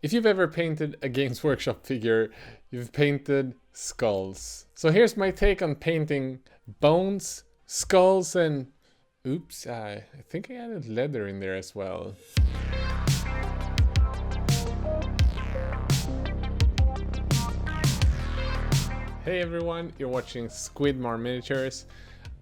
If you've ever painted a Games Workshop figure, you've painted skulls. So here's my take on painting bones, skulls, and oops, I think I added leather in there as well. Hey everyone, you're watching Squidmar Miniatures.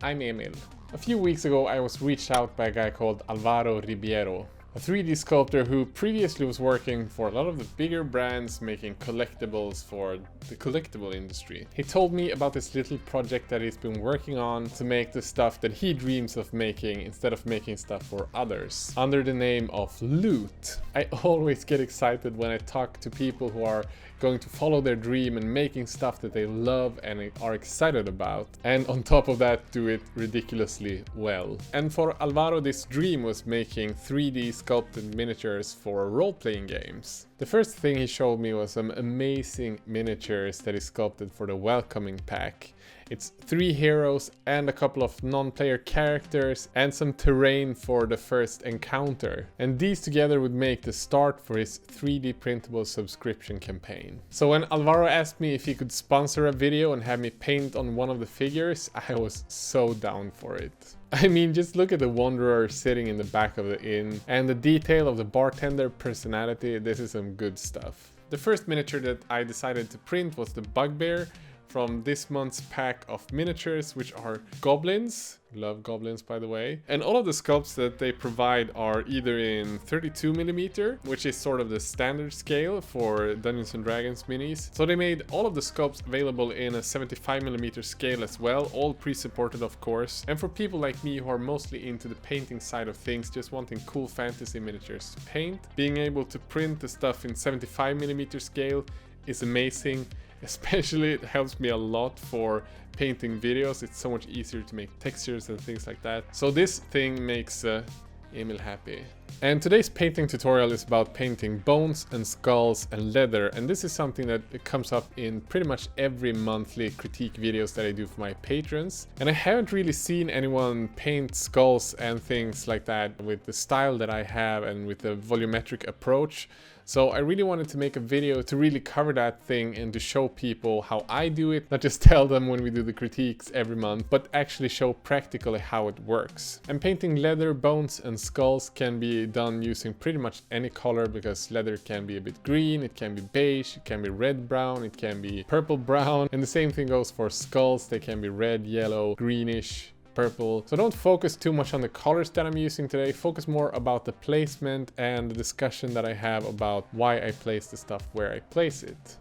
I'm Emil. A few weeks ago I was reached out by a guy called Alvaro Ribeiro, a 3D sculptor who previously was working for a lot of the bigger brands making collectibles for the collectible industry. He told me about this little project that he's been working on to make the stuff that he dreams of making instead of making stuff for others, under the name of loot. I always get excited when I talk to people who are going to follow their dream and making stuff that they love and are excited about, and on top of that do it ridiculously well. And for Alvaro, this dream was making 3D sculpted miniatures for role-playing games. The first thing he showed me was some amazing miniatures that he sculpted for the Welcoming Pack. It's 3 heroes and a couple of non-player characters and some terrain for the first encounter. And these together would make the start for his 3D printable subscription campaign. So when Alvaro asked me if he could sponsor a video and have me paint on one of the figures, I was so down for it. I mean, just look at the Wanderer sitting in the back of the inn and the detail of the bartender personality. This is some good stuff. The first miniature that I decided to print was the Bugbear from this month's pack of miniatures, which are goblins. Love goblins, by the way. And all of the sculpts that they provide are either in 32mm, which is sort of the standard scale for Dungeons and Dragons minis. So they made all of the sculpts available in a 75mm scale as well, all pre-supported of course. And for people like me who are mostly into the painting side of things, just wanting cool fantasy miniatures to paint, being able to print the stuff in 75mm scale is amazing. Especially it helps me a lot for painting videos. It's so much easier to make textures and things like that. So this thing makes Emil happy. And today's painting tutorial is about painting bones and skulls and leather, and this is something that comes up in pretty much every monthly critique videos that I do for my patrons. And I haven't really seen anyone paint skulls and things like that with the style that I have and with the volumetric approach. So I really wanted to make a video to really cover that thing and to show people how I do it, not just tell them when we do the critiques every month, but actually show practically how it works. And painting leather, bones and skulls can be done using pretty much any color, because leather can be a bit green, it can be beige, it can be red brown, it can be purple brown, and the same thing goes for skulls. They can be red, yellow, greenish, purple. So don't focus too much on the colors that I'm using today, focus more about the placement and the discussion that I have about why I place the stuff where I place it.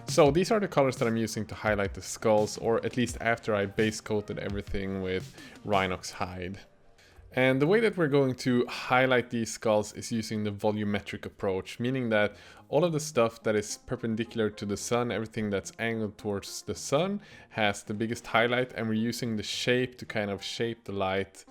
So these are the colors that I'm using to highlight the skulls, or at least after I base coated everything with Rhinox hide. And the way that we're going to highlight these skulls is using the volumetric approach, meaning that all of the stuff that is perpendicular to the sun, everything that's angled towards the sun, has the biggest highlight, and we're using the shape to kind of shape the light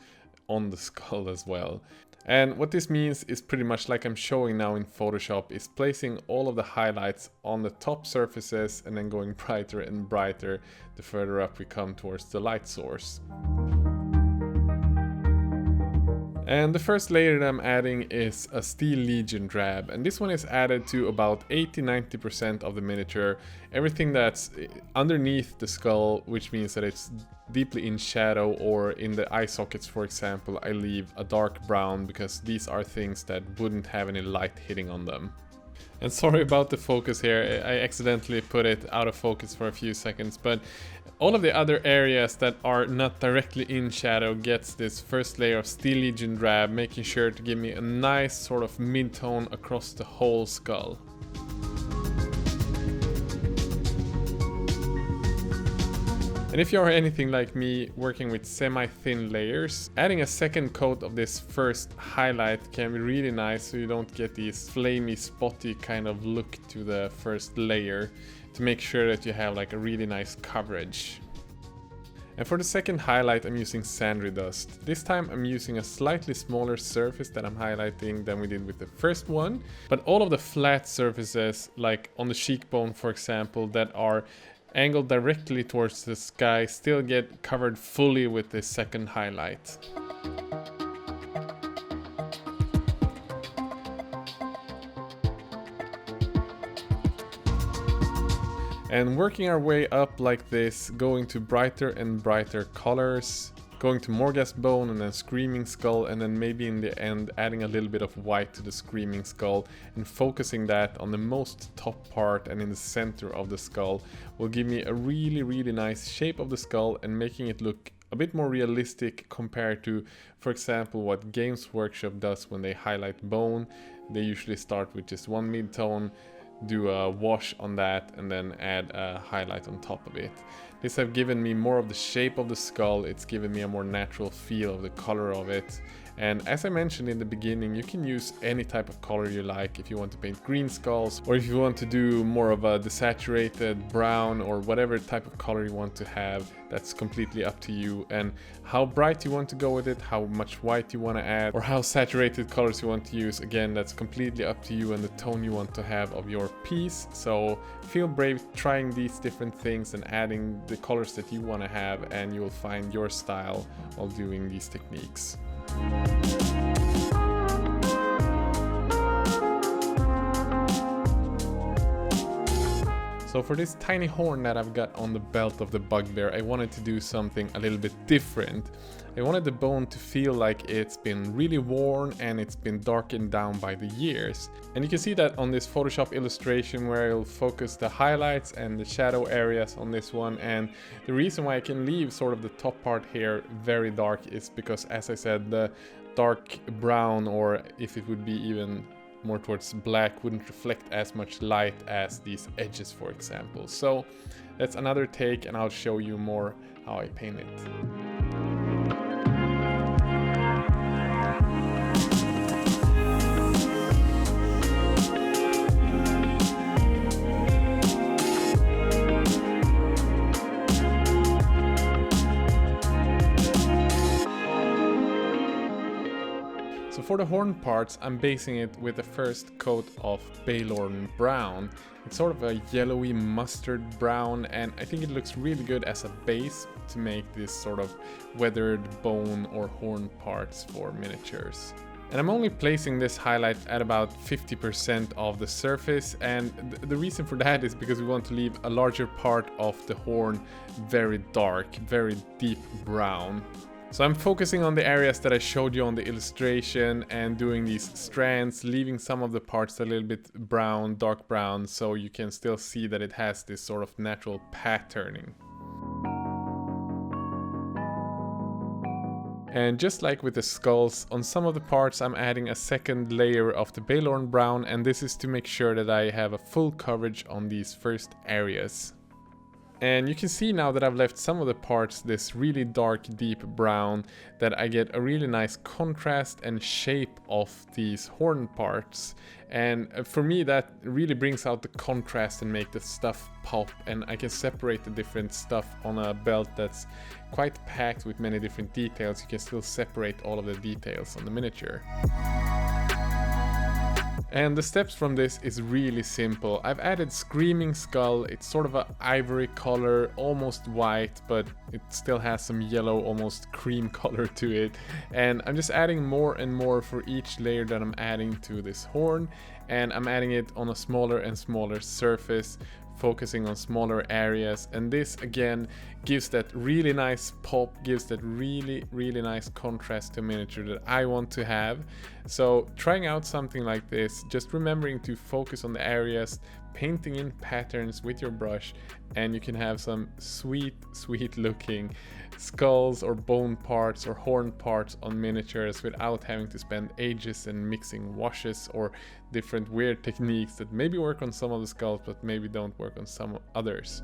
on the skull as well. And what this means is pretty much like I'm showing now in Photoshop, is placing all of the highlights on the top surfaces and then going brighter and brighter the further up we come towards the light source. And the first layer that I'm adding is a Steel Legion drab, and this one is added to about 80-90% of the miniature. Everything that's underneath the skull, which means that it's deeply in shadow, or in the eye sockets for example, I leave a dark brown because these are things that wouldn't have any light hitting on them. And sorry about the focus here, I accidentally put it out of focus for a few seconds, but all of the other areas that are not directly in shadow gets this first layer of Steel Legion drab, making sure to give me a nice sort of mid-tone across the whole skull. And if you are anything like me, working with semi-thin layers, adding a second coat of this first highlight can be really nice, so you don't get these flamey, spotty kind of look to the first layer, to make sure that you have like a really nice coverage. And for the second highlight, I'm using Sandry Dust. This time I'm using a slightly smaller surface that I'm highlighting than we did with the first one, but all of the flat surfaces, like on the cheekbone for example, that are angled directly towards the sky, still get covered fully with this second highlight. And working our way up like this, going to brighter and brighter colors, going to Morghast Bone and then Screaming Skull, and then maybe in the end adding a little bit of white to the Screaming Skull and focusing that on the most top part and in the center of the skull will give me a really nice shape of the skull and making it look a bit more realistic compared to, for example, what Games Workshop does when they highlight bone. They usually start with just one mid-tone, do a wash on that, and then add a highlight on top of it. This have given me more of the shape of the skull, it's given me a more natural feel of the color of it. And as I mentioned in the beginning, you can use any type of color you like if you want to paint green skulls, or if you want to do more of a desaturated brown or whatever type of color you want to have. That's completely up to you, and how bright you want to go with it, how much white you want to add, or how saturated colors you want to use. Again, that's completely up to you and the tone you want to have of your piece. So feel brave trying these different things and adding the colors that you want to have, and you will find your style while doing these techniques. So for this tiny horn that I've got on the belt of the bugbear, I wanted to do something a little bit different. I wanted the bone to feel like it's been really worn and it's been darkened down by the years. And you can see that on this Photoshop illustration where I'll focus the highlights and the shadow areas on this one. And the reason why I can leave sort of the top part here very dark is because, as I said, the dark brown, or if it would be even more towards black, wouldn't reflect as much light as these edges, for example. So that's another take, and I'll show you more how I paint it. So for the horn parts, I'm basing it with the first coat of Balorn Brown. It's sort of a yellowy mustard brown, and I think it looks really good as a base to make this sort of weathered bone or horn parts for miniatures. And I'm only placing this highlight at about 50% of the surface, and the reason for that is because we want to leave a larger part of the horn very dark, very deep brown. So I'm focusing on the areas that I showed you on the illustration and doing these strands, leaving some of the parts a little bit brown, dark brown, so you can still see that it has this sort of natural patterning. And just like with the skulls, on some of the parts I'm adding a second layer of the Balorn Brown, and this is to make sure that I have a full coverage on these first areas. And you can see now that I've left some of the parts this really dark deep brown, that I get a really nice contrast and shape of these horn parts. And for me that really brings out the contrast and make the stuff pop, and I can separate the different stuff on a belt that's quite packed with many different details. You can still separate all of the details on the miniature. And the steps from this is really simple. I've added Screaming Skull. It's sort of an ivory color, almost white, but it still has some yellow, almost cream color to it. And I'm just adding more and more for each layer that I'm adding to this horn. And I'm adding it on a smaller and smaller surface, focusing on smaller areas, and this again gives that really nice pop, gives that really nice contrast to miniature that I want to have. So trying out something like this, just remembering to focus on the areas, painting in patterns with your brush, and you can have some sweet looking skulls or bone parts or horn parts on miniatures without having to spend ages in mixing washes or different weird techniques that maybe work on some of the skulls but maybe don't work on some others.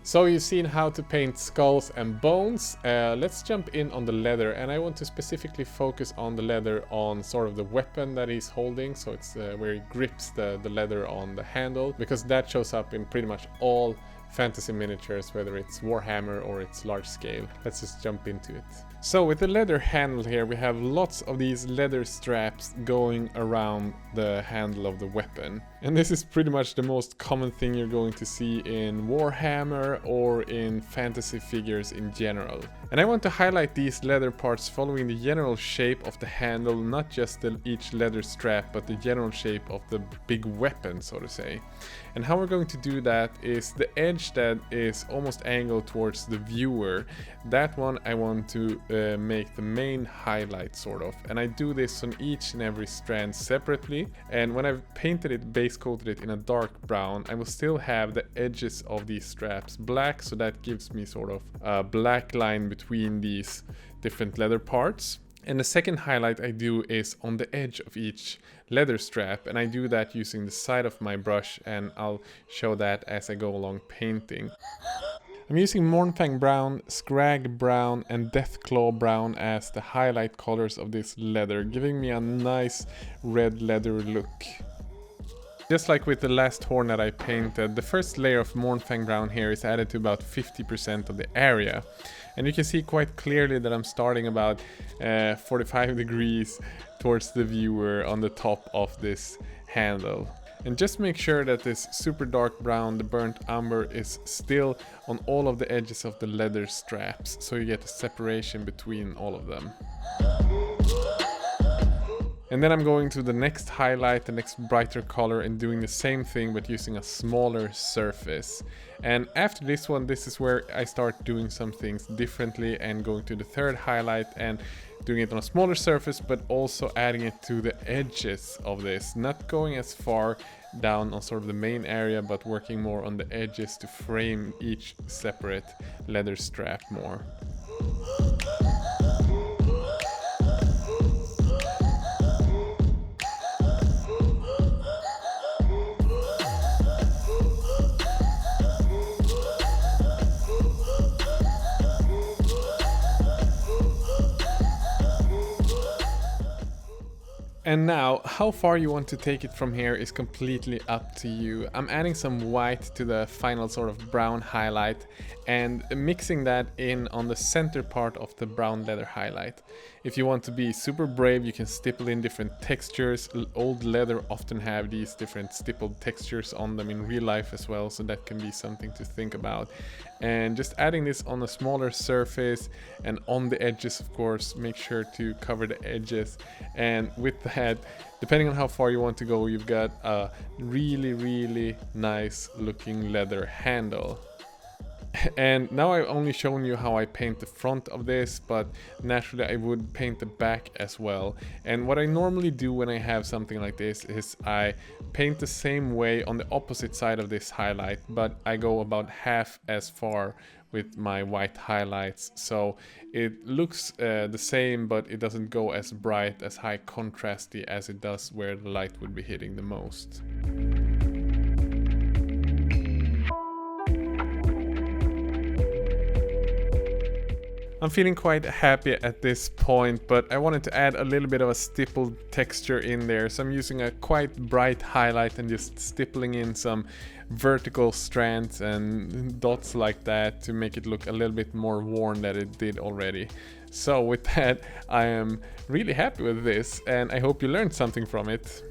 So you've seen how to paint skulls and bones. Let's jump in on the leather, and I want to specifically focus on the leather on sort of the weapon that he's holding, so it's where he grips the leather on the handle, because that shows up in pretty much all fantasy miniatures, whether it's Warhammer or it's large scale. Let's just jump into it. So with the leather handle here, we have lots of these leather straps going around the handle of the weapon. And this is pretty much the most common thing you're going to see in Warhammer or in fantasy figures in general. And I want to highlight these leather parts following the general shape of the handle, not just each leather strap, but the general shape of the big weapon, so to say. And how we're going to do that is the edge that is almost angled towards the viewer. That one I want to make the main highlight, sort of. And I do this on each and every strand separately. And when I've painted it, base coated it in a dark brown, I will still have the edges of these straps black, so that gives me sort of a black line between these different leather parts. And the second highlight I do is on the edge of each leather strap, and I do that using the side of my brush, and I'll show that as I go along painting. I'm using Mournfang Brown, Scrag Brown and Deathclaw Brown as the highlight colors of this leather, giving me a nice red leather look. Just like with the last horn that I painted, the first layer of Mournfang Brown here is added to about 50% of the area. And you can see quite clearly that I'm starting about 45 degrees towards the viewer on the top of this handle. And just make sure that this super dark brown, the burnt umber, is still on all of the edges of the leather straps, so you get a separation between all of them. And then I'm going to the next highlight, the next brighter color, and doing the same thing but using a smaller surface. And after this one, this is where I start doing some things differently and going to the third highlight and doing it on a smaller surface, but also adding it to the edges of this. Not going as far down on sort of the main area, but working more on the edges to frame each separate leather strap more. And now, how far you want to take it from here is completely up to you. I'm adding some white to the final sort of brown highlight and mixing that in on the center part of the brown leather highlight. If you want to be super brave, you can stipple in different textures. Old leather often have these different stippled textures on them in real life as well, so that can be something to think about. And just adding this on a smaller surface and on the edges, of course, make sure to cover the edges. And with that, depending on how far you want to go, you've got a really nice looking leather handle. And now I've only shown you how I paint the front of this, but naturally I would paint the back as well. And what I normally do when I have something like this is I paint the same way on the opposite side of this highlight, but I go about half as far with my white highlights, so it looks the same, but it doesn't go as bright, as high contrasty as it does where the light would be hitting the most. I'm feeling quite happy at this point, but I wanted to add a little bit of a stippled texture in there, so I'm using a quite bright highlight and just stippling in some vertical strands and dots like that to make it look a little bit more worn than it did already. So with that, I am really happy with this, and I hope you learned something from it.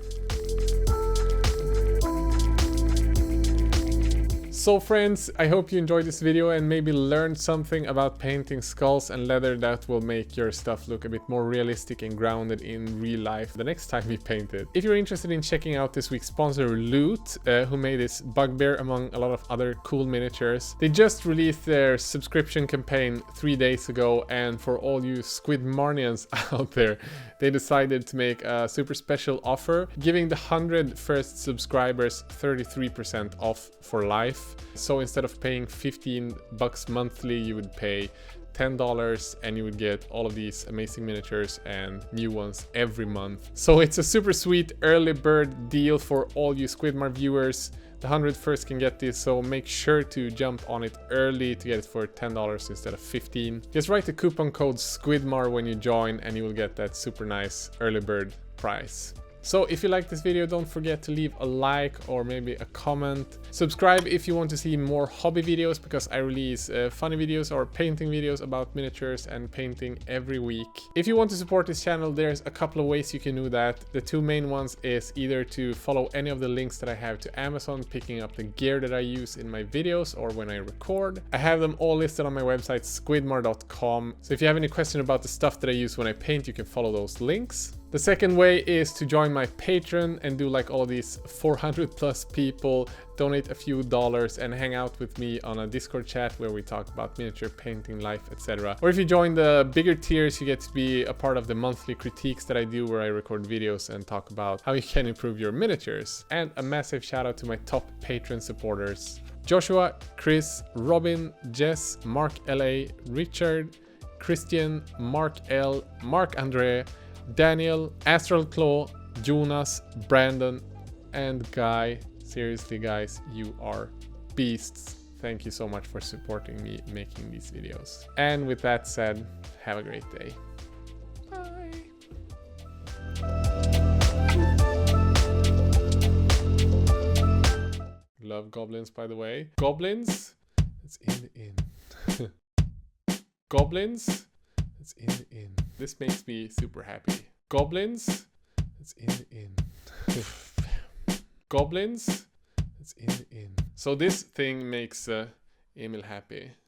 So friends, I hope you enjoyed this video and maybe learned something about painting skulls and leather that will make your stuff look a bit more realistic and grounded in real life the next time we paint it. If you're interested in checking out this week's sponsor, Loot, who made this bugbear among a lot of other cool miniatures, they just released their subscription campaign 3 days ago, and for all you Squidmarnians out there, they decided to make a super special offer, giving the 100 first subscribers 33% off for life. So instead of paying $15 monthly, you would pay $10 and you would get all of these amazing miniatures and new ones every month. So it's a super sweet early bird deal for all you Squidmar viewers. The 100 first can get this, so make sure to jump on it early to get it for $10 instead of $15. Just write the coupon code SQUIDMAR when you join and you will get that super nice early bird price. So if you like this video, don't forget to leave a like or maybe a comment. Subscribe if you want to see more hobby videos, because I release funny videos or painting videos about miniatures and painting every week. If you want to support this channel, there's a couple of ways you can do that. The two main ones is either to follow any of the links that I have to Amazon, picking up the gear that I use in my videos or when I record. I have them all listed on my website squidmar.com. So if you have any question about the stuff that I use when I paint, you can follow those links. The second way is to join my Patreon and do like all these 400 plus people, donate a few dollars and hang out with me on a Discord chat where we talk about miniature painting, life, etc. Or if you join the bigger tiers, you get to be a part of the monthly critiques that I do, where I record videos and talk about how you can improve your miniatures. And a massive shout out to my top Patreon supporters: Joshua, Chris, Robin, Jess, Mark LA, Richard, Christian, Mark L, Mark Andre, Daniel, Astral Claw, Jonas, Brandon, and Guy. Seriously guys, you are beasts. Thank you so much for supporting me making these videos. And with that said, have a great day. Bye. Love goblins, by the way. Goblins? It's in the inn. Goblins? It's in the inn. This makes me super happy. Goblins? It's in the inn. Goblins? It's in the inn. So this thing makes Emil happy.